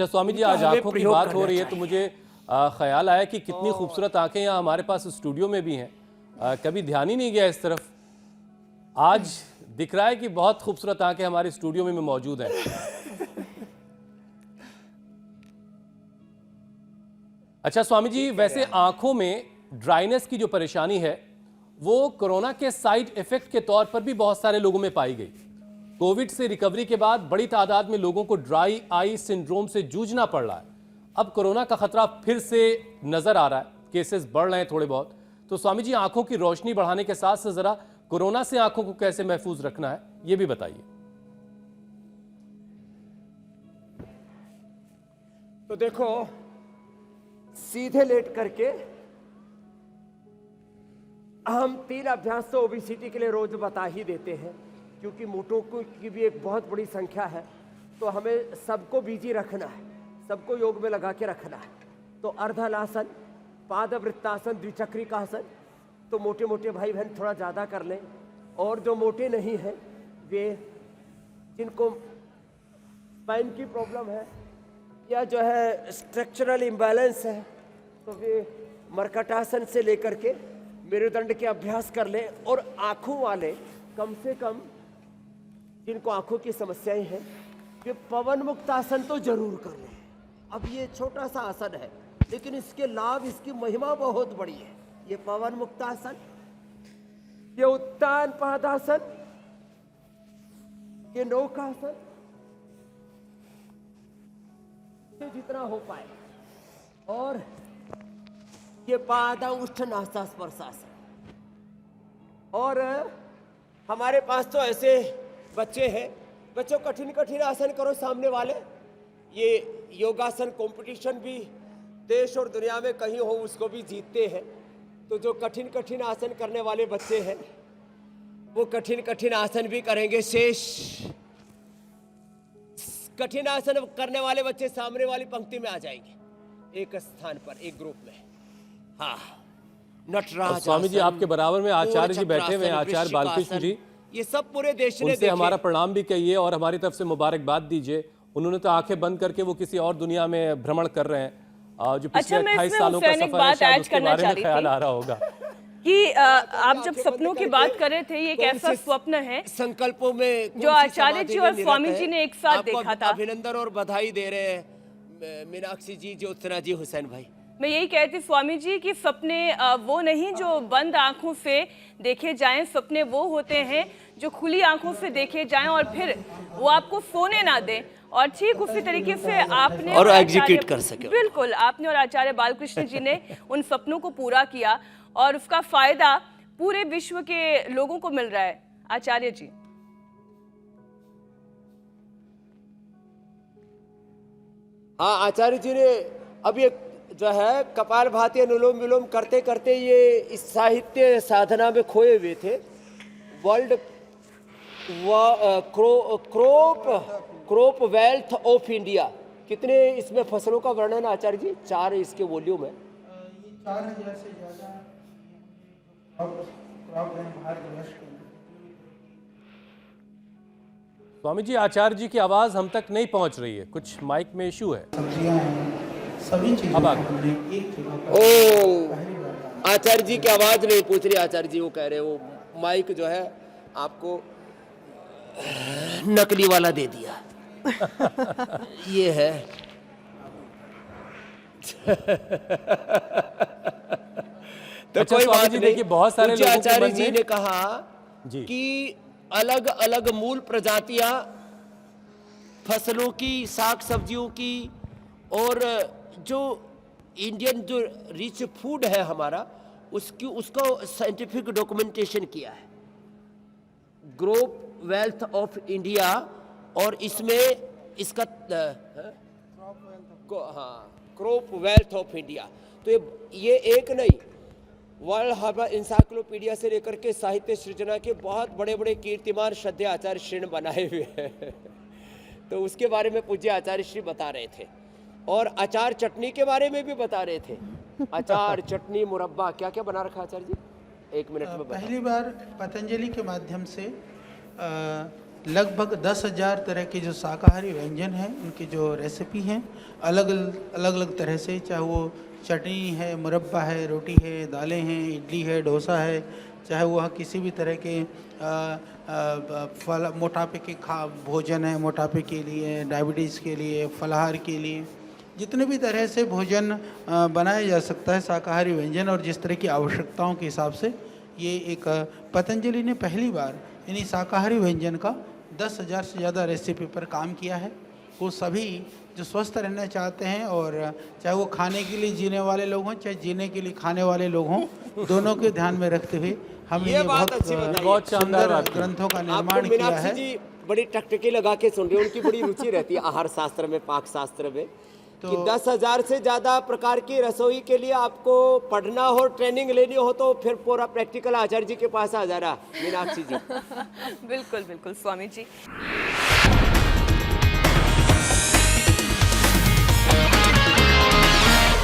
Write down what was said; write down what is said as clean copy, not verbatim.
अच्छा स्वामी जी, आज आंखों की बात हो रही है तो मुझे ख्याल आया कि कितनी खूबसूरत आंखें यहाँ हमारे पास स्टूडियो में भी हैं। कभी ध्यान ही नहीं गया इस तरफ। आज दिख रहा है कि बहुत खूबसूरत आंखें हमारे स्टूडियो में मौजूद हैं। अच्छा स्वामी जी, वैसे आंखों में ड्राइनेस की जो परेशानी है वो कोरोना के साइड इफेक्ट के तौर पर भी बहुत सारे लोगों में पाई गई। कोविड से रिकवरी के बाद बड़ी तादाद में लोगों को ड्राई आई सिंड्रोम से जूझना पड़ रहा है। अब कोरोना का खतरा फिर से नजर आ रहा है, केसेस बढ़ रहे हैं थोड़े बहुत। तो स्वामी जी, आंखों की रोशनी बढ़ाने के साथ साथ जरा कोरोना से आंखों को कैसे महफूज रखना है ये भी बताइए। तो देखो, सीधे लेट करके हम 3 अभ्यास तो ओबेसिटी के लिए रोज बता ही देते हैं, क्योंकि मोटों की भी एक बहुत बड़ी संख्या है। तो हमें सबको बिजी रखना है, सबको योग में लगा के रखना है। तो अर्धहलासन, पादवृत्तासन, द्विचक्रिकासन, तो मोटे मोटे भाई बहन थोड़ा ज़्यादा कर लें। और जो मोटे नहीं हैं, वे जिनको स्पाइन की प्रॉब्लम है या जो है स्ट्रक्चरल इम्बैलेंस है, तो वे मर्कटासन से लेकर के मेरुदंड के अभ्यास कर लें। और आँखों वाले कम से कम जिनको आँखों की समस्याएं हैं, वे पवन मुक्तासन तो जरूर कर लें। अब ये छोटा सा आसन है, लेकिन इसके लाभ, इसकी महिमा बहुत बड़ी है। ये पवन मुक्तासन, ये उत्तान पादासन, ये नौकासन, जितना हो पाए। और ये पादांगुष्ठ नासा स्पर्शासन। और हमारे पास तो ऐसे बच्चे हैं, बच्चों कठिन कठिन आसन करो सामने वाले। ये योगासन कंपटीशन भी देश और दुनिया में कहीं हो उसको भी जीतते हैं। तो जो कठिन कठिन आसन करने वाले बच्चे हैं, वो कठिन कठिन आसन भी करेंगे। शेष कठिन आसन करने वाले बच्चे सामने वाली पंक्ति में आ जाएंगे, एक स्थान पर, एक ग्रुप में। हाँ, नटराज। स्वामी जी, आपके बराबर में आचार्य जी बैठे हुए हैं, आचार्य बालकृष्ण जी। ये सब पूरे देश ने उनसे हमारा प्रणाम भी कहिए और हमारी तरफ से मुबारकबाद दीजिए। उन्होंने तो आंखें बंद करके वो किसी और दुनिया में भ्रमण कर रहे हैं। जो पिछले 28 सालों का सफर है, शायद उसके बारे में ख्याल आ रहा होगा कि आप जब सपनों की बात कर रहे थे, ये एक ऐसा स्वप्न है संकल्पों में जो आचार्य जी और स्वामी जी ने एक साथ देखा था। अभिनंदन और बधाई दे रहे हैं मीनाक्षी जी, ज्योत्सना जी, हुसैन भाई। मैं यही कहती स्वामी जी कि सपने वो नहीं जो बंद आंखों से देखे जाएं, सपने वो होते हैं जो खुली आंखों से देखे जाएं और फिर वो आपको सोने ना दें। और ठीक उसी तरीके से आपने और एग्जीक्यूट कर सके। बिल्कुल, आपने और आचार्य बालकृष्ण जी ने उन सपनों को पूरा किया और उसका फायदा पूरे विश्व के लोगों को मिल रहा है। आचार्य जी, हाँ, आचार्य जी ने अब ये जो है कपालभाति अनुलोम विलोम करते करते ये इस साहित्य साधना में खोए हुए थे। World crop wealth of India, कितने इसमें फसलों का वर्णन आचार्य जी? 4 इसके वॉल्यूम है। 4000 से ज्यादा क्रॉप है भारत वर्ष के। स्वामी जी, आचार्य जी की आवाज हम तक नहीं पहुंच रही है, कुछ माइक में इशू है। सब्जियां हैं, सभी चीजें अब हमने एक जगह पर पहली बार। आचार्य जी की आवाज नहीं पूछ रही, आचार्य जी वो कह रहे वो माइक जो है आपको नकली वाला दे दिया। ये है तो अच्छा, कोई स्वामी बात जी, नहीं। देखिए बहुत सारे लोगों के आचार्य मन जी में ने कहा जी कि अलग अलग मूल प्रजातियां फसलों की, साग सब्जियों की, और जो इंडियन जो रिच फूड है हमारा, उसको साइंटिफिक डॉक्यूमेंटेशन किया है, क्रॉप वेल्थ ऑफ इंडिया। और इसमें इसका क्रॉप वेल्थ ऑफ इंडिया, तो ये एक नहीं, वर्ल्ड हर्बल इंसाइक्लोपीडिया से लेकर के साहित्य सृजना के बहुत बड़े बड़े कीर्तिमान श्रद्धेय आचार्य श्री ने बनाए हुए हैं। तो उसके बारे में पूज्य आचार्य श्री बता रहे थे। और अचार चटनी के बारे में भी बता रहे थे। अचार, चटनी, मुरब्बा, क्या क्या बना रखा आचार्य जी? 1 मिनट में पहली बार पतंजलि के माध्यम से लगभग 10,000 तरह के जो शाकाहारी व्यंजन हैं उनकी जो रेसिपी हैं अलग अलग तरह से, चाहे वो चटनी है, मुरब्बा है, रोटी है, दालें हैं, इडली है, डोसा है, चाहे वह किसी भी तरह के फल मोटापे के भोजन है, मोटापे के लिए, डायबिटीज़ के लिए, फलाहार के लिए, जितने भी तरह से भोजन बनाया जा सकता है शाकाहारी व्यंजन, और जिस तरह की आवश्यकताओं के हिसाब से ये एक पतंजलि ने पहली बार यानी शाकाहारी व्यंजन का 10,000 से ज़्यादा रेसिपी पर काम किया है। वो सभी जो स्वस्थ रहना चाहते हैं, और चाहे वो खाने के लिए जीने वाले लोग हों, चाहे जीने के लिए खाने वाले लोग हों, दोनों के ध्यान में रखते हुए हमने ये बात अच्छी बताई। बहुत शानदार सुंदर बात की। ग्रंथों का आपको निर्माण किया मीनाक्षी है। जी बड़ी टकटकी लगा के सुन रही है, उनकी बड़ी रुचि रहती है आहार शास्त्र में, पाक शास्त्र में, कि 10,000 से ज्यादा प्रकार की रसोई के लिए आपको पढ़ना हो, ट्रेनिंग लेनी हो, तो फिर पूरा प्रैक्टिकल आचार्य जी के पास आ जा रहा मीनाक्षी जी। बिल्कुल बिल्कुल स्वामी जी।